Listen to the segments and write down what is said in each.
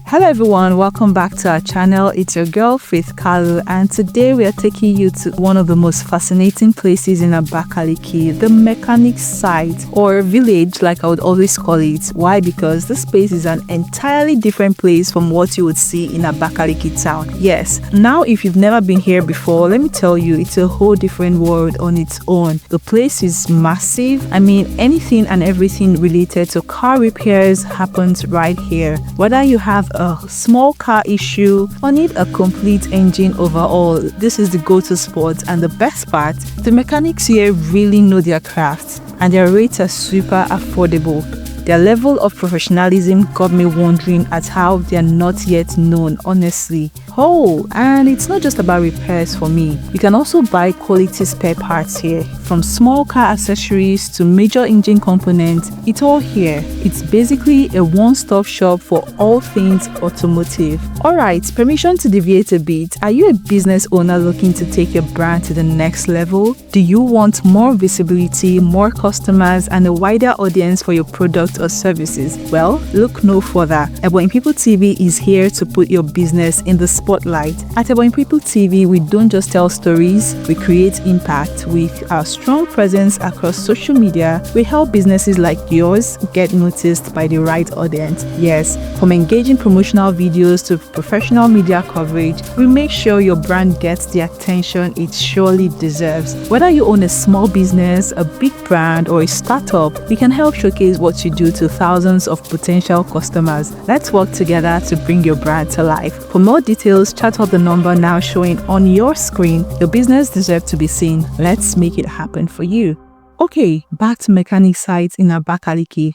Hello everyone, welcome back to our channel. It's your girl Faith Kalu, and today we are taking you to one of the most fascinating places in Abakaliki, the mechanic site or village like I would always call it. Why? Because this place is an entirely different place from what you would see in Abakaliki town. Yes, now if you've never been here before, let me tell you, it's a whole different world on its own. The place is massive. I mean, anything and everything related to car repairs happens right here. Whether you have a small car issue or need a complete engine overhaul, this is the go-to spot. And the best part, the mechanics here really know their craft and their rates are super affordable. Their level of professionalism got me wondering at how they are not yet known, honestly. Oh, and it's not just about repairs for me. You can also buy quality spare parts here. From small car accessories to major engine components, it's all here. It's basically a one-stop shop for all things automotive. Alright, permission to deviate a bit. Are you a business owner looking to take your brand to the next level? Do you want more visibility, more customers, and a wider audience for your product or services? Well, look no further. Ebonyi People TV is here to put your business in the spotlight. At Ebonyi People TV, we don't just tell stories, we create impact. With our strong presence across social media, we help businesses like yours get noticed by the right audience. Yes, from engaging promotional videos to professional media coverage, we make sure your brand gets the attention it surely deserves. Whether you own a small business, a big brand, or a startup, we can help showcase what you do to thousands of potential customers. Let's work together to bring your brand to life. For more details, chat up the number now showing on your screen. Your business deserves to be seen. Let's make it happen for you. Okay, back to mechanic sites in Abakaliki.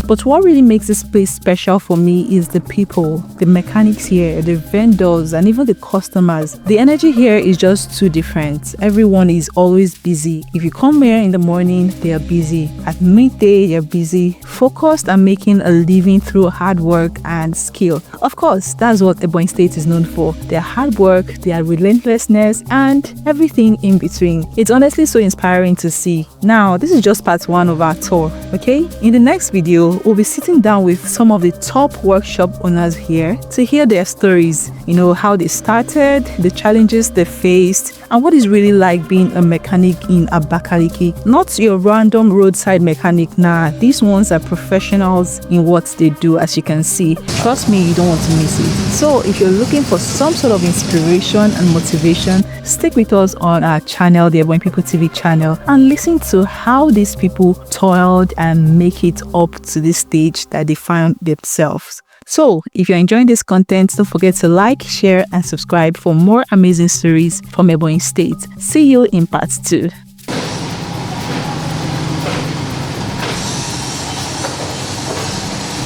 But what really makes this place special for me is the people, the mechanics here, the vendors, and even the customers. The energy here is just too different. Everyone is always busy. If you come here in the morning, they are busy. At midday, they are busy, focused and making a living through hard work and skill. Of course, that's what Ebonyi State is known for. Their hard work, their relentlessness, and everything in between. It's honestly so inspiring to see. Now, this is just part one of our tour, okay? In the next video, we'll be sitting down with some of the top workshop owners here to hear their stories. You know, how they started, the challenges they faced, and what it's really like being a mechanic in Abakaliki. Not your random roadside mechanic, nah. These ones are professionals in what they do, as you can see. Trust me, you don't want to miss it. So if you're looking for some sort of inspiration and motivation, stick with us on our channel, the Ebonyi People TV channel, and listen to how these people toiled and make it up to this stage that they found themselves. So if you're enjoying this content, don't forget to like, share, and subscribe for more amazing stories from Ebonyi State. See you in part 2.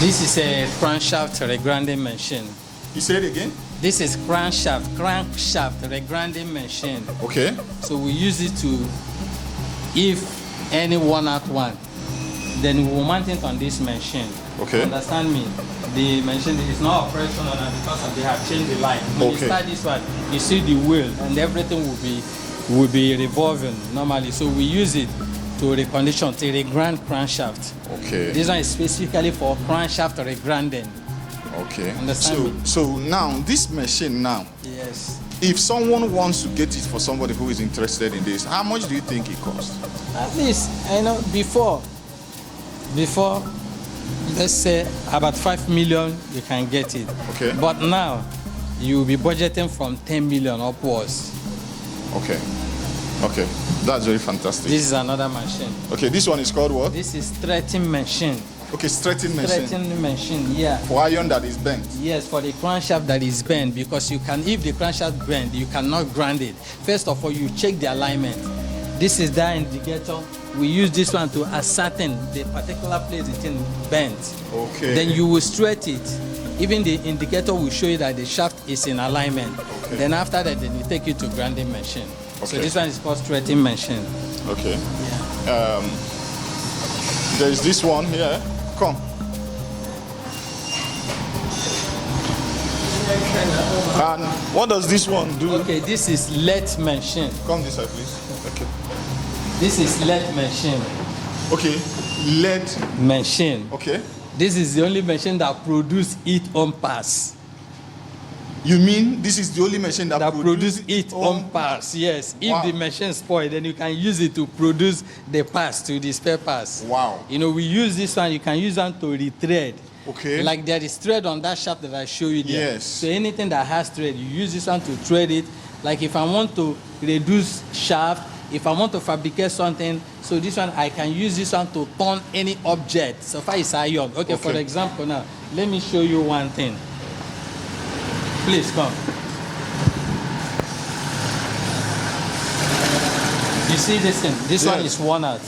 This is a crankshaft regrinding machine. You say it again? This is crankshaft regrinding machine. Okay. So we use it to, if any one-out one, then we will mount it on this machine. Okay. Understand me? The machine is not operational now because they have changed the light. When you start this one, you see the wheel and everything will be revolving normally. So we use it to recondition, to regrind crankshaft. Okay. This one is specifically for crankshaft regrinding. Okay. Understand me? So now this machine now. Yes. If someone wants to get it for somebody who is interested in this, how much do you think it costs? At least, I know, before, let's say about 5 million, you can get it. Okay. But now, you'll be budgeting from 10 million upwards. Okay. Okay, that's very fantastic. This is another machine. Okay, this one is called what? This is threading machine. Okay, straightening machine. Threading machine, yeah. For iron that is bent. Yes, for the crankshaft that is bent, because you can, if the crankshaft bent, you cannot grind it. First of all, you check the alignment. This is the indicator. We use this one to ascertain the particular place it's in bent. Okay. Then you will straight it. Even the indicator will show you that the shaft is in alignment. Okay. Then after that, then you take it to grinding machine. Okay. So this one is called straightening machine. Okay. Yeah. There's this one here. Come. And what does this one do? Okay, this is lathe machine. Come this side, please. Okay. This is lathe machine. Okay. Lead. Machine. Okay. This is the only machine that produces its own parts. You mean this is the only machine that produces its own parts? Yes. Wow. If the machine spoil, then you can use it to produce the parts, to the spare parts. Wow. You know, we use this one. You can use one to rethread. Okay. Like there is thread on that shaft that I show you there. Yes. So anything that has thread, you use this one to thread it. Like if I want to reduce shaft, if I want to fabricate something, so this one I can use this one to turn any object. So far it's iron. Okay. For example, now let me show you one thing. Please come. You see this thing? This one is worn out.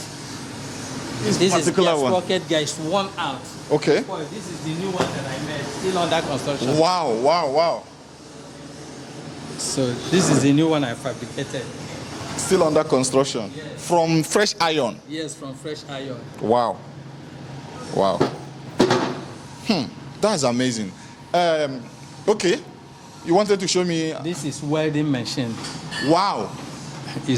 This particular is one. sprocket guy is worn out. Okay. Boy, this is the new one that I made, still under construction. Wow, wow, wow. So this is the new one I fabricated. Still under construction. Yes. From fresh iron. Yes, from fresh iron. Wow. Wow. That's amazing. Okay. You wanted to show me. This is welding machine. Wow.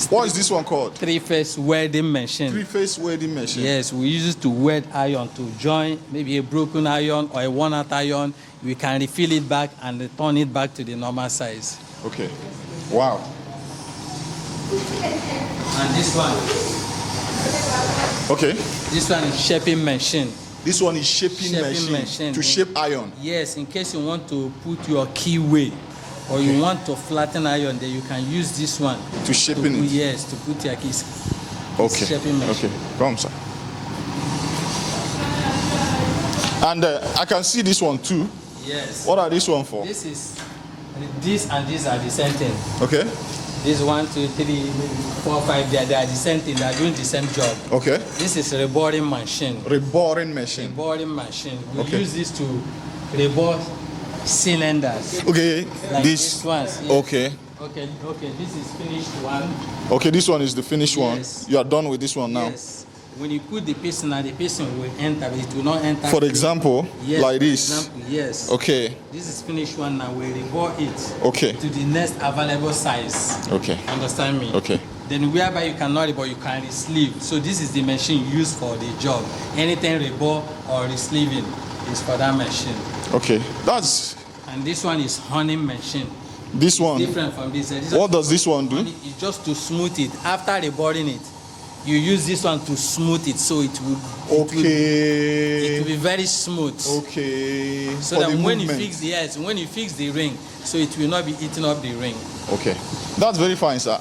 What is this one called? Three-phase welding machine. Three-phase welding machine. Yes, we use it to weld iron, to join maybe a broken iron or a worn-out iron. We can refill it back and return it back to the normal size. Okay. Wow. And this one. Okay. This one is shaping machine. This one is shaping machine to shape iron. Yes, in case you want to put your keyway or you want to flatten iron, then you can use this one. To shaping it? Yes, to put your keys. Okay. Shaping machine. Okay. Come, sir. And I can see this one too. Yes. What are this one for? This and these are the same thing. Okay. This 1, 2, 3, 4, 5, they are the same thing. They are doing the same job. Okay. This is a reboring machine. Reboring machine. Reboring machine. We Okay. use this to rebore cylinders. Okay. Like this. these ones. Yes. Okay. Okay. This is finished one. Okay. This one is the finished Yes. one. You are done with this one now. Yes. When you put the piston, now the piston will enter, but it will not enter. For example, yes, like for this. example, yes. Okay. This is finished one now. We rebore it. Okay. To the next available size. Okay. Understand me? Okay. Then whereby you cannot rebore, you can re-sleeve. So this is the machine used for the job. Anything rebore or re-sleeving is for that machine. Okay. That's. And this one is honing machine. This one. Different from this. What does this one do? It's just to smooth it. After reboring it, you use this one to smooth it, so it will. It will be very smooth. Okay. So that when you fix the ring, so it will not be eating up the ring. Okay. That's very fine, sir.